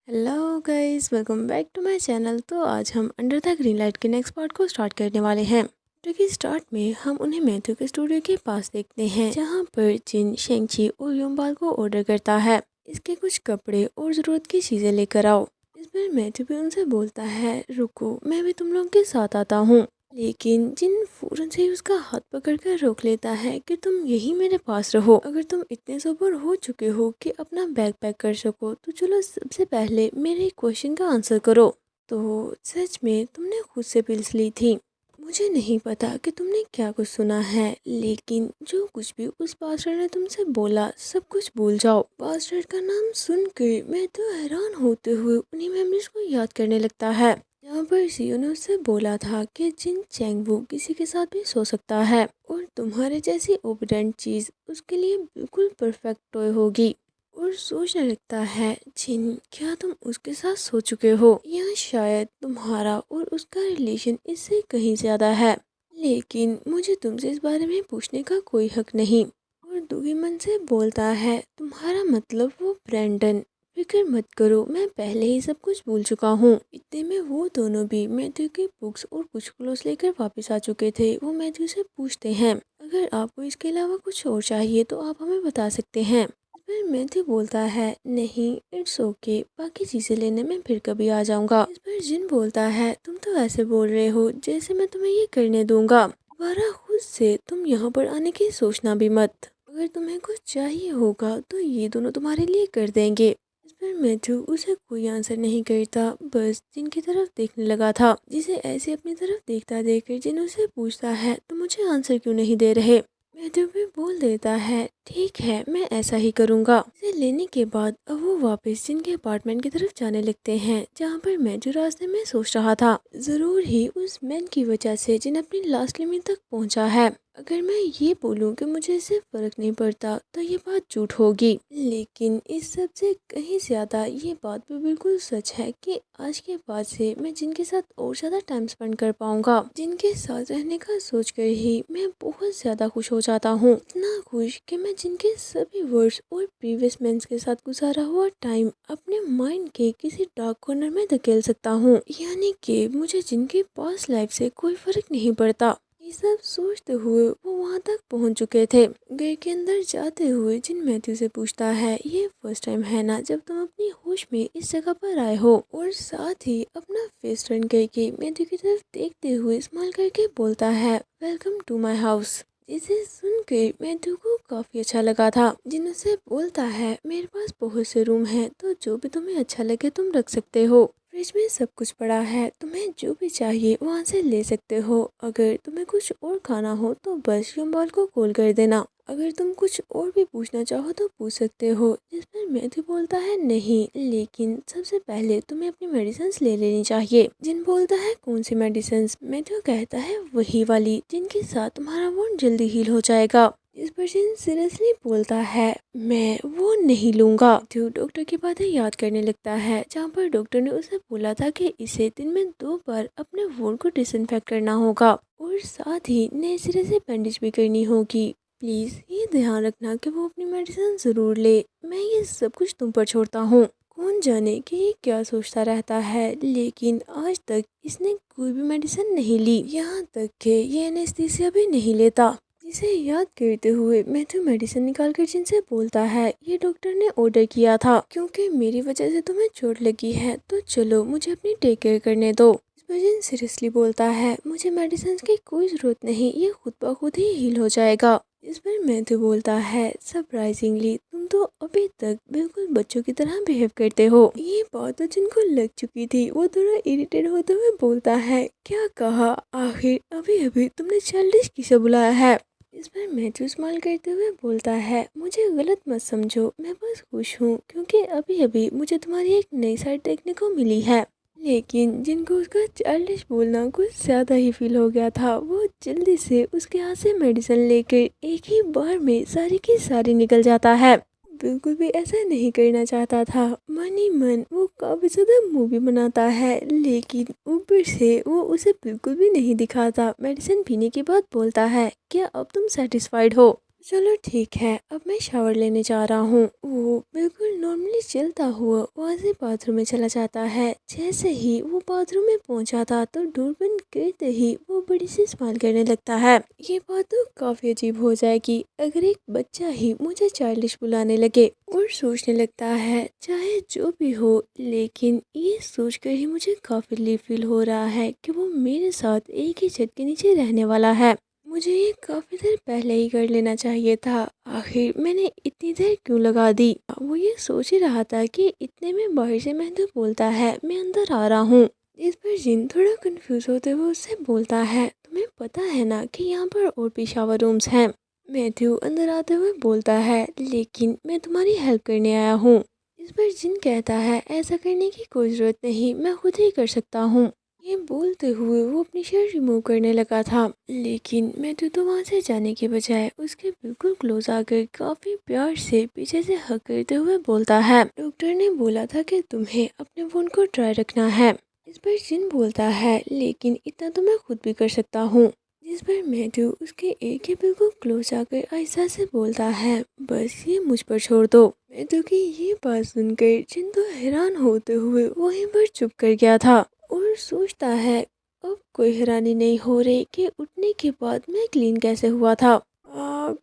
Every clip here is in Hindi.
Hello guys, welcome back to my channel. तो आज हम अंडर द ग्रीन लाइट के नेक्स्ट पार्ट को स्टार्ट करने वाले हैं। जो कि स्टार्ट में हम उन्हें मैथ्यू के स्टूडियो के पास देखते हैं, जहां पर जिन शेंगची और योंगबाल को ऑर्डर करता है इसके कुछ कपड़े और ज़रूरत की चीज़ें लेकर आओ। इस पर मैथ्यू भी उनसे बोलता है, रुको मैं भी तुम लोगों के साथ आता हूँ। लेकिन जिन फौरन से ही उसका हाथ पकड़कर रोक लेता है कि तुम यही मेरे पास रहो। अगर तुम इतने सोबर हो चुके हो कि अपना बैग पैक कर सको तो चलो सबसे पहले मेरे क्वेश्चन का आंसर करो। तो सच में तुमने खुद से पिल्स ली थी? मुझे नहीं पता कि तुमने क्या कुछ सुना है, लेकिन जो कुछ भी उस बास्टर्ड ने तुमसे बोला सब कुछ भूल जाओ। बास्टर्ड का नाम सुनकर मैं तो हैरान होते हुए उन्हीं मेमोरीज को याद करने लगता है, जहाँ पर सीओ ने उससे बोला था कि जिन चैंगवू किसी के साथ भी सो सकता है और तुम्हारे जैसी ओबिडेंट चीज़ उसके लिए बिल्कुल परफेक्ट टॉय होगी। और सोचने लगता है, जिन क्या तुम उसके साथ सो चुके हो, या शायद तुम्हारा और उसका रिलेशन इससे कहीं ज़्यादा है। लेकिन मुझे तुमसे इस बारे में पूछने का कोई हक नहीं। और दुखी मन से बोलता है, तुम्हारा मतलब वो ब्रैंडन? फिक्र मत करो, मैं पहले ही सब कुछ भूल चुका हूँ। इतने में वो दोनों भी मैथ्यू की बुक्स और कुछ क्लोथ्स लेकर वापस आ चुके थे। वो मैथ्यू से पूछते हैं, अगर आपको इसके अलावा कुछ और चाहिए तो आप हमें बता सकते हैं। फिर मैथ्यू बोलता है, नहीं इट्स ओके, बाकी चीज़ें लेने में फिर कभी आ जाऊंगा। इस पर जिन बोलता है, तुम तो ऐसे बोल रहे हो जैसे मैं तुम्हें ये करने दूंगा। दोबारा खुद से तुम यहाँ पर आने की सोचना भी मत। अगर तुम्हें कुछ चाहिए होगा तो ये दोनों तुम्हारे लिए कर देंगे। इस पर मैथ्यू उसे कोई आंसर नहीं करता, बस जिन की तरफ देखने लगा था, जिसे ऐसे अपनी तरफ देखता देखकर जिन उसे पूछता है, तो मुझे आंसर क्यों नहीं दे रहे। मैथ्यू भी बोल देता है, ठीक है मैं ऐसा ही करूँगा। इसे लेने के बाद अब वो वापस जिन के अपार्टमेंट की तरफ जाने लगते हैं, जहाँ पर मैथ्यू रास्ते में सोच रहा था, ज़रूर ही उस मैन की वजह से जिन अपनी लास्ट लिमिट तक पहुँचा है। अगर मैं ये बोलूँ कि मुझे इससे फ़र्क नहीं पड़ता तो ये बात झूठ होगी, लेकिन इस सब से कहीं ज़्यादा ये बात भी बिल्कुल सच है कि आज के बाद से मैं जिनके साथ और ज़्यादा टाइम स्पेंड कर पाऊंगा। जिनके साथ रहने का सोचकर ही मैं बहुत ज़्यादा खुश हो जाता हूँ, इतना खुश कि मैं जिनके सभी वर्ड्स और प्रीवियस मेंस के साथ गुजारा हुआ टाइम अपने माइंड के किसी डार्क कॉर्नर में धकेल सकता हूँ। यानी कि मुझे जिनकी पास्ट लाइफ से कोई फ़र्क नहीं पड़ता। ये सब सोचते हुए वो वहाँ तक पहुँच चुके थे। घर के अंदर जाते हुए जिन मैथ्यू से पूछता है, ये फर्स्ट टाइम है ना जब तुम अपनी होश में इस जगह पर आए हो? और साथ ही अपना फेस टर्न करके मैथ्यू की तरफ देखते हुए स्माइल करके बोलता है, वेलकम टू माई हाउस। इसे सुनकर मैथ्यू को काफ़ी अच्छा लगा था। जिन उसे बोलता है, मेरे पास बहुत से रूम हैं, तो जो भी तुम्हें अच्छा लगे तुम रख सकते हो। फ्रिज में सब कुछ पड़ा है, तुम्हें जो भी चाहिए वहाँ से ले सकते हो। अगर तुम्हें कुछ और खाना हो तो बस योंगबाल को कॉल कर देना। अगर तुम कुछ और भी पूछना चाहो तो पूछ सकते हो। जिस पर मैथ्यू बोलता है, नहीं लेकिन सबसे पहले तुम्हें अपनी मेडिसिन ले लेनी चाहिए। जिन बोलता है, कौन सी मेडिसिन? मैथ्यू कहता है, वही वाली जिनके साथ तुम्हारा वुंड जल्दी हील हो जाएगा। इस पर जिन सीरियसली बोलता है, मैं वो नहीं लूंगा। मैथ्यू डॉक्टर की बातें याद करने लगता है, जहाँ पर डॉक्टर ने उसे बोला था कि इसे दिन में 2 बार अपने वुंड को डिसइंफेक्ट करना होगा और साथ ही नए सिरे से बैंडेज भी करनी होगी। प्लीज़ ये ध्यान रखना कि वो अपनी मेडिसिन ज़रूर ले। मैं ये सब कुछ तुम पर छोड़ता हूँ। कौन जाने कि ये क्या सोचता रहता है, लेकिन आज तक इसने कोई भी मेडिसिन नहीं ली, यहाँ तक कि ये एनेस्थीसिया भी नहीं लेता। जिसे याद करते हुए मैथ्यू मेडिसिन निकाल कर जिनसे बोलता है, ये डॉक्टर ने ऑर्डर किया था क्योंकि मेरी वजह से तुम्हें चोट लगी है, तो चलो मुझे अपनी टेक केयर करने दो। जिन सीरियसली बोलता है, मुझे मेडिसिन की कोई ज़रूरत नहीं, ये खुद ब खुद ही हील हो जाएगा। इस पर मैथ्यू बोलता है, सरप्राइजिंगली तुम तो अभी तक बिल्कुल बच्चों की तरह बिहेव करते हो। ये बात तो जिनको लग चुकी थी, वो थोड़ा इरिटेट होते हुए बोलता है, क्या कहा? आखिर अभी अभी तुमने चाइल्डिश किसे बुलाया है? इस पर मैथ्यू स्माइल करते हुए बोलता है, मुझे गलत मत समझो, मैं बस खुश हूँ क्योंकि अभी अभी मुझे तुम्हारी एक नई साइड देखने को मिली है। लेकिन जिनको उसका चाइल्डिश बोलना कुछ ज़्यादा ही फील हो गया था, वो जल्दी से उसके हाथ से मेडिसिन लेकर एक ही बार में सारी की सारी निकल जाता है। बिल्कुल भी ऐसा नहीं करना चाहता था। मन ही मन वो काफ़ी ज़्यादा मूवी बनाता है, लेकिन ऊपर से वो उसे बिल्कुल भी नहीं दिखाता। मेडिसिन पीने के बाद बोलता है, क्या अब तुम सेटिस्फाइड हो? चलो ठीक है, अब मैं शावर लेने जा रहा हूँ। वो बिल्कुल नॉर्मली चलता हुआ वहाँ से बाथरूम में चला जाता है। जैसे ही वो बाथरूम में पहुँचा था तो डोर बंद करते ही वो बड़ी सी स्माइल करने लगता है। ये बात तो काफ़ी अजीब हो जाएगी अगर एक बच्चा ही मुझे चाइल्डिश बुलाने लगे। और सोचने लगता है चाहे जो भी हो, लेकिन ये सोचकर ही मुझे काफ़ी रिलीफ फील हो रहा है कि वो मेरे साथ एक ही छत के नीचे रहने वाला है। मुझे ये काफ़ी देर पहले ही कर लेना चाहिए था। आखिर मैंने इतनी देर क्यों लगा दी। वो ये सोच ही रहा था कि इतने में बाहर से मेहंदी बोलता है, मैं अंदर आ रहा हूँ। इस पर जिन थोड़ा कंफ्यूज होते हुए उससे बोलता है, तुम्हें पता है ना कि यहाँ पर और भी शावर रूम्स हैं। मैथ्यू अंदर आते हुए बोलता है, लेकिन मैं तुम्हारी हेल्प करने आया हूँ। इस पर जिन कहता है, ऐसा करने की कोई ज़रूरत नहीं, मैं खुद ही कर सकता हूँ। ये बोलते हुए वो अपनी शर्ट रिमूव करने लगा था, लेकिन मैथ्यू तो वहाँ से जाने के बजाय उसके बिल्कुल क्लोज आकर काफ़ी प्यार से पीछे से हक करते हुए बोलता है, डॉक्टर ने बोला था कि तुम्हें अपने फोन को ड्राई रखना है। इस पर जिन बोलता है, लेकिन इतना तो मैं खुद भी कर सकता हूँ। जिस पर मैथ्यू उसके एक ही बिल्कुल क्लोज आकर आहिस्ता से बोलता है, बस ये मुझ पर छोड़ दो। मैथ्यू की ये बात सुनकर जिन तो हैरान होते हुए वहीं पर चुप कर गया था और सोचता है अब कोई हैरानी नहीं हो रही कि उठने के बाद मैं क्लीन कैसे हुआ था।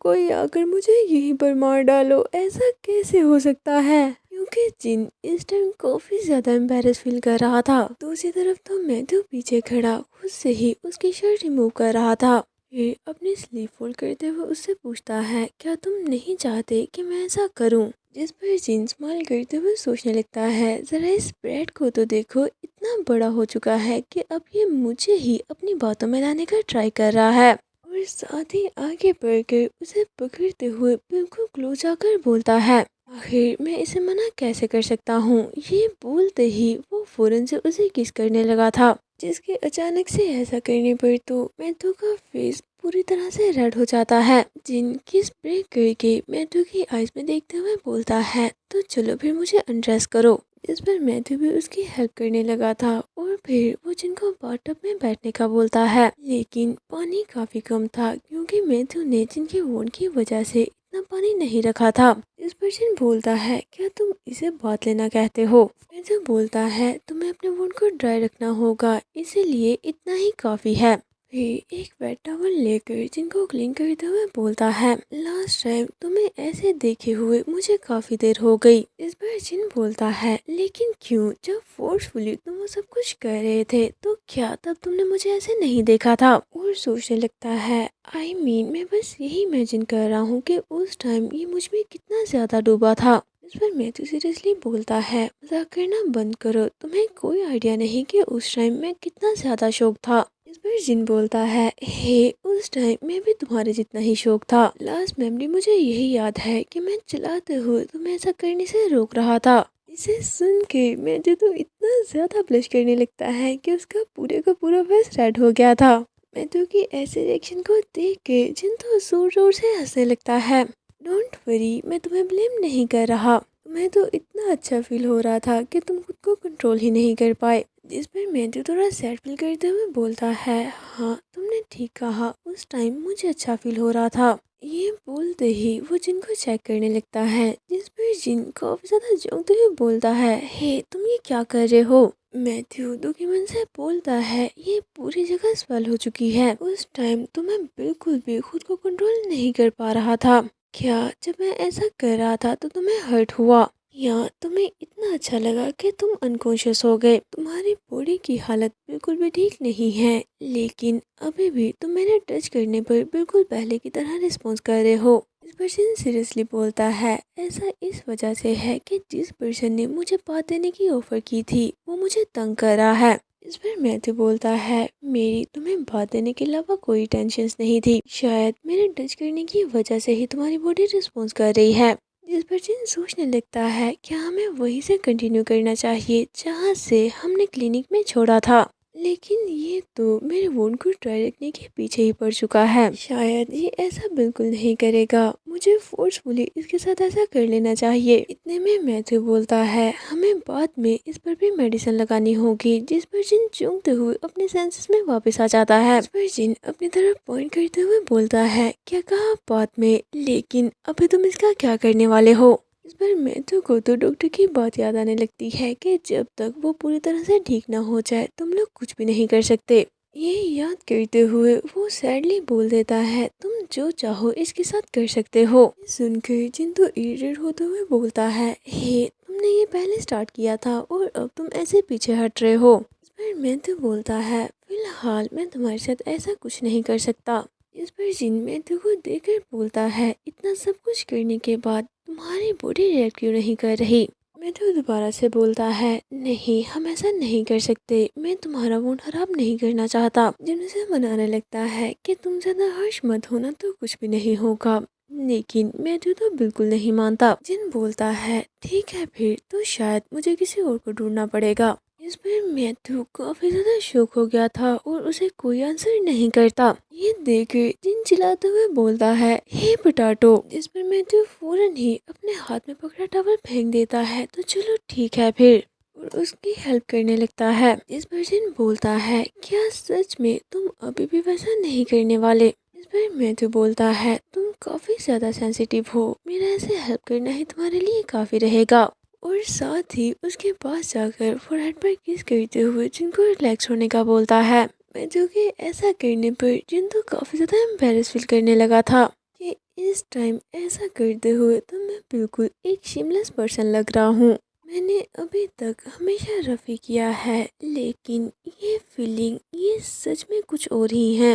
कोई आकर मुझे यहीं पर मार डालो, ऐसा कैसे हो सकता है। क्योंकि जिन इस टाइम काफी ज्यादा एम्बेरस फील कर रहा था। दूसरी तरफ तो मैथ्यू पीछे खड़ा खुद से ही उसकी शर्ट रिमूव कर रहा था। फिर अपनी स्लीव फोल्ड करते हुए उससे पूछता है, क्या तुम नहीं चाहते कि मैं ऐसा करूं। जिस पर जिन स्माइल करते हुए सोचने लगता है, जरा इस ब्रेड को तो देखो, इतना बड़ा हो चुका है कि अब ये मुझे ही अपनी बातों में लाने का ट्राई कर रहा है। और साथ ही आगे बढ़कर उसे पकड़ते हुए बिल्कुल क्लोज आकर बोलता है, आखिर मैं इसे मना कैसे कर सकता हूँ। ये बोलते ही वो फौरन से उसे किस करने लगा था, जिसके अचानक से ऐसा करने पर तो मैथ्यू का फेस पूरी तरह से रेड हो जाता है। जिन किस ब्रेक करके मैथ्यू की आइज में देखते हुए बोलता है, तो चलो फिर मुझे अनड्रेस करो। इस पर मैथ्यू भी उसकी हेल्प करने लगा था और फिर वो जिनको बाथटब में बैठने का बोलता है, लेकिन पानी काफी कम था क्योंकि मैथ्यू ने जिनकी वोट की वजह से इतना पानी नहीं रखा था। इस पर जिन बोलता है, क्या तुम इसे बात लेना कहते हो। मैथ्यू बोलता है, तुम्हें अपने वोट को ड्राई रखना होगा, इसीलिए इतना ही काफी है। फिर एक वेट टॉवल लेकर जिनको क्लीन करते हुए बोलता है, लास्ट टाइम तुम्हें ऐसे देखे हुए मुझे काफी देर हो गई। इस पर जिन बोलता है, लेकिन क्यों, जब फोर्सफुली तुम वो सब कुछ कर रहे थे तो क्या तब तुमने मुझे ऐसे नहीं देखा था। और सोचने लगता है, आई मीन मैं बस यही इमेजिन कर रहा हूँ कि उस टाइम ये मुझ में कितना ज्यादा डूबा था। इस पर मैथ्यू सीरियसली बोलता है, मजाक करना बंद करो, तुम्हें कोई आइडिया नहीं कि उस टाइम में कितना ज्यादा शौक था। इस पर जिन बोलता है, हे उस टाइम में भी तुम्हारे जितना ही शौक था। लास्ट मेमोरी मुझे यही याद है कि मैं चलाते हुए तुम्हें ऐसा करने से रोक रहा था। इसे सुन के मैथ्यू तो इतना ज्यादा ब्लश करने लगता है कि उसका पूरे का पूरा फेस रेड हो गया था। मैथ्यू की ऐसे रिएक्शन को देख के जिन तो जोर जोर से हंसने लगता है। डोंट वरी, मैं तुम्हें ब्लेम नहीं कर रहा, तुम्हें तो इतना अच्छा फील हो रहा था कि तुम खुद को कंट्रोल ही नहीं कर पाए। जिस पर मैथ्यू थोड़ा सैड फील करते हुए बोलता है, हाँ तुमने ठीक कहा, उस टाइम मुझे अच्छा फील हो रहा था। ये बोलते ही वो जिन को चेक करने लगता है, जिस पर जिन काफी ज्यादा चौंकते हुए बोलता है, हे तुम ये क्या कर रहे हो। मैथ्यू दुखी मन से बोलता है, ये पूरी जगह स्वेल हो चुकी है, उस टाइम तो मैं बिल्कुल भी खुद को कंट्रोल नहीं कर पा रहा था। क्या जब मैं ऐसा कर रहा था तो तुम्हें हर्ट हुआ, या तुम्हें इतना अच्छा लगा कि तुम अनकॉन्शियस हो गए। तुम्हारी बॉडी की हालत बिल्कुल भी ठीक नहीं है, लेकिन अभी भी तुम मेरे टच करने पर बिल्कुल पहले की तरह रिस्पॉन्स कर रहे हो। इस पर्सन सीरियसली बोलता है, ऐसा इस वजह से है कि जिस पर्सन ने मुझे बात देने की ऑफर की थी वो मुझे तंग कर रहा है। इस पर मैथ्यू बोलता है, मेरी तुम्हें बात देने के अलावा कोई टेंशन नहीं थी, शायद मेरे टच करने की वजह से ही तुम्हारी बॉडी रिस्पॉन्स कर रही है। जिस पर जिन सोचने लगता है, क्या हमें वहीं से कंटिन्यू करना चाहिए जहाँ से हमने क्लिनिक में छोड़ा था। लेकिन ये तो मेरे वोंड को ट्राई रखने के पीछे ही पड़ चुका है। शायद ये ऐसा बिल्कुल नहीं करेगा, मुझे फोर्सफुली इसके साथ ऐसा कर लेना चाहिए। इतने में मैथ्यू बोलता है हमें बाद में इस पर भी मेडिसिन लगानी होगी, जिस पर जिन चूंकते हुए अपने सेंसेस में वापस आ जाता है। इस पर जिन अपनी तरफ पॉइंट करते हुए बोलता है क्या कहा बाद में, लेकिन अभी तुम इसका क्या करने वाले हो। इस पर मैथ्यू को तो डॉक्टर की बात याद आने लगती है कि जब तक वो पूरी तरह से ठीक ना हो जाए तुम लोग कुछ भी नहीं कर सकते। ये याद करते हुए वो सैडली बोल देता है तुम जो चाहो इसके साथ कर सकते हो। सुनकर जिंतु इरिटेट होते हुए बोलता है हे तुमने ये पहले स्टार्ट किया था और अब तुम ऐसे पीछे हट रहे हो। इस पर मैथ्यू बोलता है फिलहाल मैं तुम्हारे साथ ऐसा कुछ नहीं कर सकता। इस पर जिन मैथ्यू को देखकर बोलता है इतना सब कुछ करने के बाद तुम्हारी बॉडी रिएक्ट क्यों नहीं कर रही। मैथ्यू दोबारा से बोलता है नहीं हम ऐसा नहीं कर सकते, मैं तुम्हारा मूड खराब नहीं करना चाहता। जिन उसे मनाने लगता है कि तुम ज्यादा हर्ष मत होना तो कुछ भी नहीं होगा, लेकिन मैथ्यू तो बिल्कुल नहीं मानता। जिन बोलता है ठीक है फिर तो शायद मुझे किसी और को ढूंढना पड़ेगा। इस पर मैथ्यू काफी ज्यादा शॉक हो गया था और उसे कोई आंसर नहीं करता। ये देख जिन चिल्लाते हुए बोलता है हे पोटैटो। इस पर मैथ्यू फौरन ही अपने हाथ में पकड़ा टॉवल फेंक देता है तो चलो ठीक है फिर, और उसकी हेल्प करने लगता है। इस पर जिन बोलता है क्या सच में तुम अभी भी वैसा नहीं करने वाले। इस पर मैथ्यू बोलता है तुम काफी ज्यादा सेंसिटिव हो, मेरा ऐसे हेल्प करना ही तुम्हारे लिए काफी रहेगा। और साथ ही उसके पास जाकर फोरहेड पर किस करते हुए जिनको रिलैक्स होने का बोलता है। मैथ्यू के ऐसा करने पर जिन तो काफी ज्यादा एम्बेरस फील करने लगा था कि इस टाइम ऐसा करते हुए तो मैं बिल्कुल एक शेमलेस पर्सन लग रहा हूँ। मैंने अभी तक हमेशा रफ़ी किया है, लेकिन ये फीलिंग ये सच में कुछ और ही है।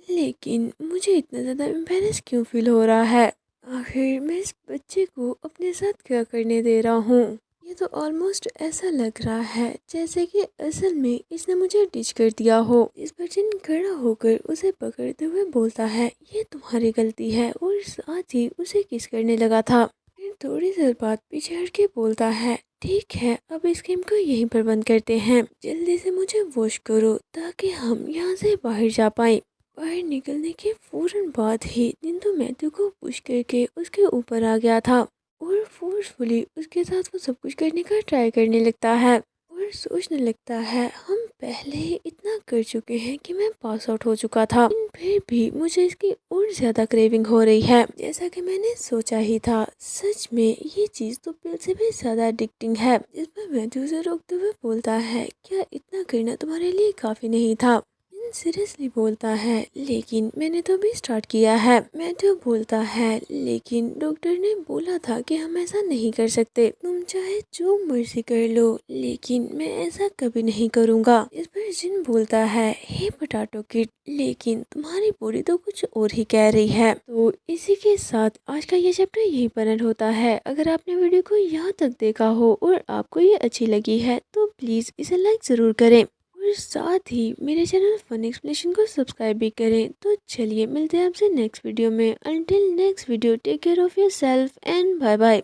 लेकिन मुझे इतना ज़्यादा एम्बेरस क्यों फील हो रहा है। आखिर मैं इस बच्चे को अपने साथ क्या करने दे रहा हूँ। ये तो ऑलमोस्ट ऐसा लग रहा है जैसे कि असल में इसने मुझे डिच कर दिया हो। इस पर जिन खड़ा होकर उसे पकड़ते हुए बोलता है ये तुम्हारी गलती है, और साथ ही उसे किस करने लगा था। फिर थोड़ी देर बाद पीछे हट के बोलता है ठीक है अब इस गेम को यहीं पर बंद करते हैं, जल्दी से मुझे वॉश करो ताकि हम यहाँ से बाहर जा पाए। बाहर निकलने के फौरन बाद ही जिंतु मैथ्यू को पुश करके उसके ऊपर आ गया था और फोर्सफुली उसके साथ वो सब कुछ करने का ट्राई करने लगता है और सोचने लगता है हम पहले ही इतना कर चुके हैं कि मैं पास आउट हो चुका था, लेकिन फिर भी मुझे इसकी और ज्यादा क्रेविंग हो रही है जैसा कि मैंने सोचा ही था। सच में ये चीज तो पिल से भी ज्यादा एडिक्टिंग है। इस पर मैथ्यू से रोकते हुए बोलता है क्या इतना करना तुम्हारे लिए काफी नहीं था। सीरियसली बोलता है लेकिन मैंने तो अभी स्टार्ट किया है। मैथ्यू बोलता है लेकिन डॉक्टर ने बोला था कि हम ऐसा नहीं कर सकते, तुम चाहे जो मर्जी कर लो लेकिन मैं ऐसा कभी नहीं करूँगा। इस पर जिन बोलता है हे पोटैटो किड, लेकिन तुम्हारी बॉडी तो कुछ और ही कह रही है। तो इसी के साथ आज का ये चैप्टर यहीं पर एंड होता है। अगर आपने वीडियो को यहाँ तक देखा हो और आपको ये अच्छी लगी है तो प्लीज़ इसे लाइक ज़रूर करें और साथ ही मेरे चैनल फन एक्सप्लेनेशन को सब्सक्राइब भी करें। तो चलिए मिलते हैं आपसे नेक्स्ट वीडियो में। Until next video take care of yourself and bye bye.